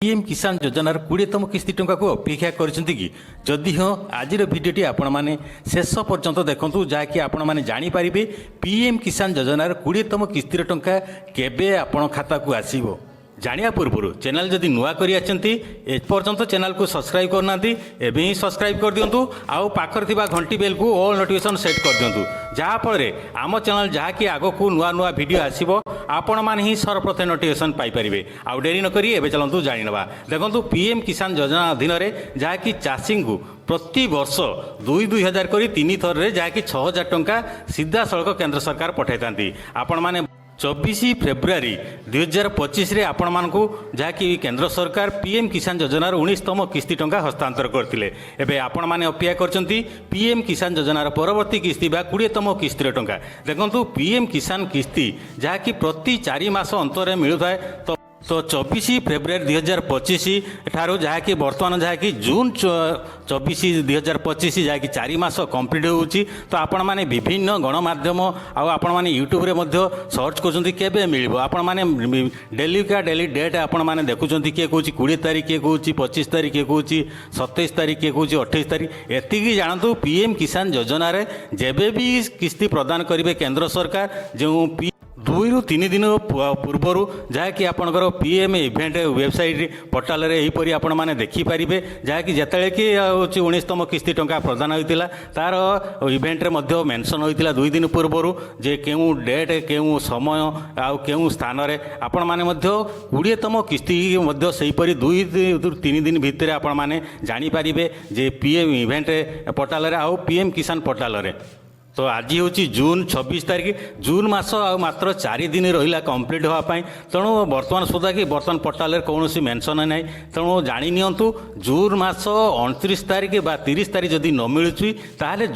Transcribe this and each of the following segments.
PM किसान योजनार 20तम किस्ती टंका को अपेक्षा करछंती कि जदि हाँ आज भिडियोटी आपण मैंने शेष पर्यंत देखूँ जहाँकि आपण मैंने जानीपारे पीएम किसान योजनार 20तम किस्तीर टंका केबे आपण खाता को आसीबो जानिया पूर्व चैनल जदि नुआ करी आछंती एपर्यंत चैनल को सब्सक्राइब करना एवं ही सब्सक्राइब कर दिंतु आउ पाखर थिबा घंटी बेल को ऑल नोटिफिकेशन सेट कर दिंतु जहाँफल आम चैनल जहाँकि आग को नुआ नुआ वीडियो आसीबो आपण मैंने ही सर्वप्रथम नोटिफिकेशन पाइपर आउ डेरी नक चलतु जाणवा देखो पीएम किसान योजना अधीन जहाँकि चाषी को प्रति वर्ष 2,000 कर 3 थर जहाँकि 6,000 टंका सीधा सड़क केंद्र सरकार पठाई था आपण मैंने 24 फेब्रुआरी 2025 रे आपण मानकू जहाँकि केंद्र सरकार पीएम किसान योजनार 19तम किस्ती टंका हस्तांतर करथिले एबे आपण माने अपेक्षा करचंती पीएम किसान योजनार परवर्ती किस्ती बा 20तम किस्तीर टंका देखंतु पीएम किसान किस्ती जहाँकि प्रति 4 मास अंतरे मिलुथाय तो 24 फेब्रुआरी 2025 ठारू जहाँकि बर्तमान जहाँकि जून 24 2025 जहाँकि 4 मास कंप्लीट होउची तो आपण माने विभिन्न गणमाध्यम आपण माने यूट्यूब रे मध्य सर्च करछंती केबे मिलिबो आपण माने डेली का डेली डेट आपण माने देखुछंती के कहूची 20 तारीख के कहूची 25 तारीख के कहूची 27 तारीख के कहूची 28 तारीख एतिकी जानतु पीएम किसान योजना रे जेबे भी किस्ती प्रदान करिवे केंद्र सरकार जो 2 ରୁ 3 दिन पूर्वर जहाँकि आपणकर पीएम इवेंट वेबसाइट पोर्टाल रे एहीपरि आपण माने देखिपारे जहाँकि जिते कि हूँ 19तम किस्ती टंका प्रदान होता तार इवेंट रे मध्य मेंशन होता 2 दिन पूर्वर जे केउ डेट केउ समय आउ केउ स्थान रे आपण माने मध्य 20तम किस्ती मध्य सेहीपरि 2 ରୁ 3 दिन भितर आपण माने जानि पारिबे जे पीएम इवेंट पोर्टाल रे आउ पीएम किसान पोर्टाल रे तो आज हूँ जून 26 तारीख जून मास आ मात्र 4 दिन रहा कंप्लीट होगापाई तेणु बर्तमान सुधा कि बर्तमान पोर्टाल कौन मेंशन ना तेणु जानी नियंतु जून मास 29 तारीख बा 30 तारीख जदि न मिलुची ताहले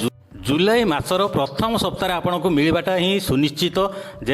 जुलाई मासर प्रथम सप्ताह आपको मिलवाटा ही सुनिश्चित जे